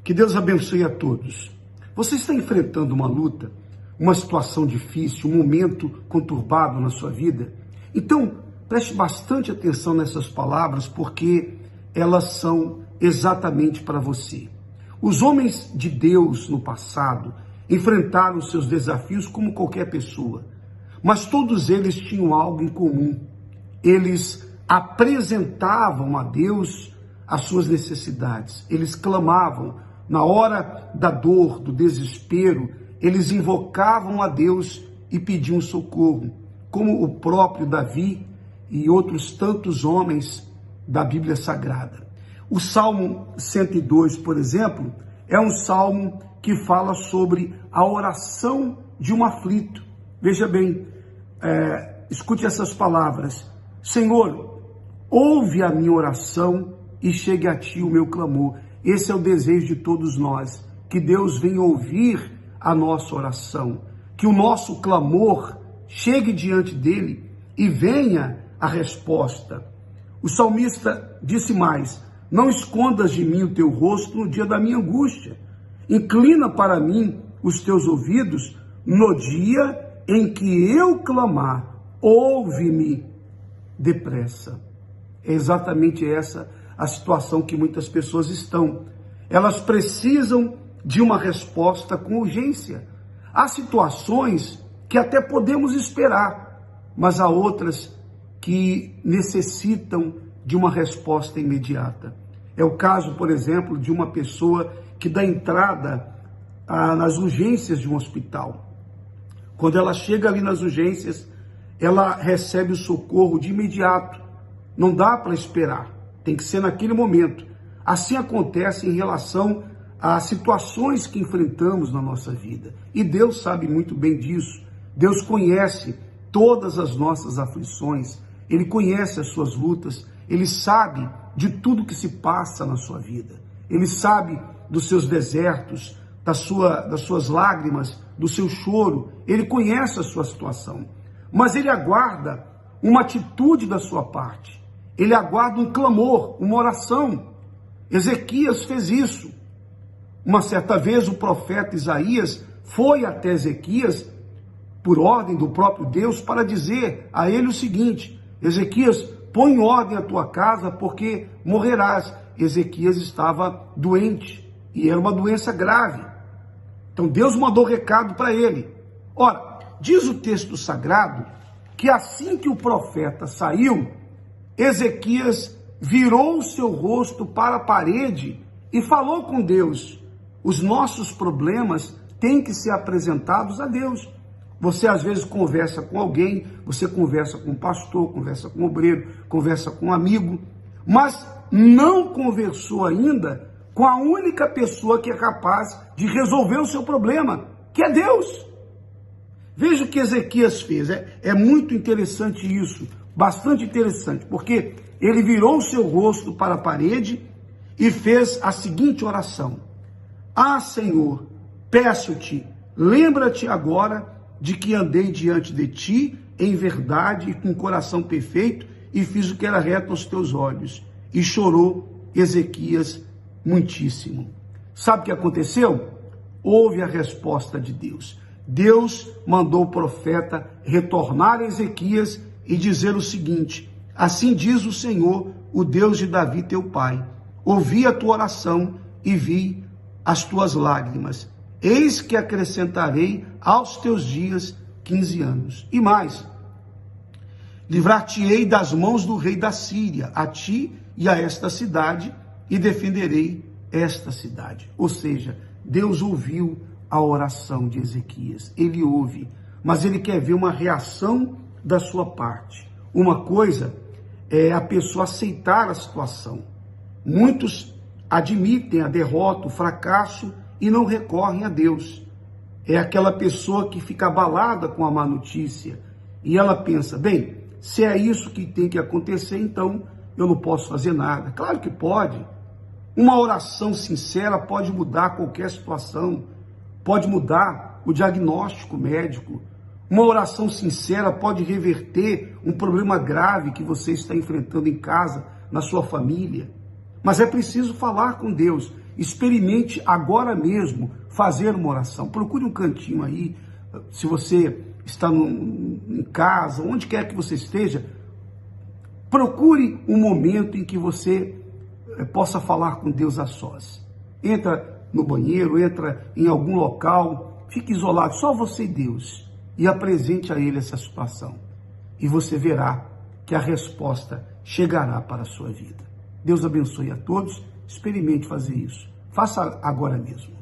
Que Deus abençoe a todos. Você está enfrentando uma luta, uma situação difícil, um momento conturbado na sua vida? Então, preste bastante atenção nessas palavras, porque elas são exatamente para você. Os homens de Deus no passado enfrentaram seus desafios como qualquer pessoa, mas todos eles tinham algo em comum. Eles apresentavam a Deus as suas necessidades, eles clamavam. Na hora da dor, do desespero, eles invocavam a Deus e pediam socorro, como o próprio Davi e outros tantos homens da Bíblia Sagrada. O Salmo 102, por exemplo, é um salmo que fala sobre a oração de um aflito. Veja bem, escute essas palavras: Senhor, ouve a minha oração e chegue a ti o meu clamor. Esse é o desejo de todos nós, que Deus venha ouvir a nossa oração, que o nosso clamor chegue diante dele e venha a resposta. O salmista disse mais: não escondas de mim o teu rosto no dia da minha angústia. Inclina para mim os teus ouvidos no dia em que eu clamar. Ouve-me depressa. É exatamente essa a situação que muitas pessoas estão. Elas precisam de uma resposta com urgência. Há situações que até podemos esperar, mas há outras que necessitam de uma resposta imediata. É o caso, por exemplo, de uma pessoa que dá entrada nas urgências de um hospital. Quando ela chega ali nas urgências, ela recebe o socorro de imediato. Não dá para esperar. Tem que ser naquele momento. Assim acontece em relação às situações que enfrentamos na nossa vida. E Deus sabe muito bem disso. Deus conhece todas as nossas aflições. Ele conhece as suas lutas. Ele sabe de tudo que se passa na sua vida. Ele sabe dos seus desertos, das suas lágrimas, do seu choro. Ele conhece a sua situação. Mas ele aguarda uma atitude da sua parte. Ele aguarda um clamor, uma oração. Ezequias fez isso. Uma certa vez o profeta Isaías foi até Ezequias, por ordem do próprio Deus, para dizer a ele o seguinte: Ezequias, põe em ordem a tua casa, porque morrerás. Ezequias estava doente, e era uma doença grave. Então Deus mandou recado para ele. Ora, diz o texto sagrado que assim que o profeta saiu, Ezequias virou o seu rosto para a parede e falou com Deus. Os nossos problemas têm que ser apresentados a Deus. Você às vezes conversa com alguém, você conversa com um pastor, conversa com um obreiro, conversa com um amigo, mas não conversou ainda com a única pessoa que é capaz de resolver o seu problema, que é Deus. Veja o que Ezequias fez. É muito interessante isso. Bastante interessante, porque ele virou o seu rosto para a parede e fez a seguinte oração: Ah, Senhor, peço-te, lembra-te agora de que andei diante de ti em verdade e com coração perfeito e fiz o que era reto aos teus olhos. E chorou Ezequias muitíssimo. Sabe o que aconteceu? Houve a resposta de Deus. Deus mandou o profeta retornar a Ezequias e dizer o seguinte: assim diz o Senhor, o Deus de Davi teu pai, ouvi a tua oração e vi as tuas lágrimas. Eis que acrescentarei aos teus dias 15 anos. E mais, livrar-te-ei das mãos do rei da Síria, a ti e a esta cidade, e defenderei esta cidade. Ou seja, Deus ouviu a oração de Ezequias. Ele ouve, mas ele quer ver uma reação da sua parte. Uma coisa é a pessoa aceitar a situação. Muitos admitem a derrota, o fracasso e não recorrem a Deus. É aquela pessoa que fica abalada com a má notícia e ela pensa: bem, se é isso que tem que acontecer, então eu não posso fazer nada. Claro que pode. Uma oração sincera pode mudar qualquer situação, pode mudar o diagnóstico médico. Uma oração sincera pode reverter um problema grave que você está enfrentando em casa, na sua família. Mas é preciso falar com Deus. experimente agora mesmo fazer uma oração. Procure um cantinho aí, se você está em casa, onde quer que você esteja, procure um momento em que você possa falar com Deus a sós. Entra no banheiro, entra em algum local, fique isolado, só você e Deus, e apresente a Ele essa situação. E você verá que a resposta chegará para a sua vida. Deus abençoe a todos, experimente fazer isso. Faça agora mesmo.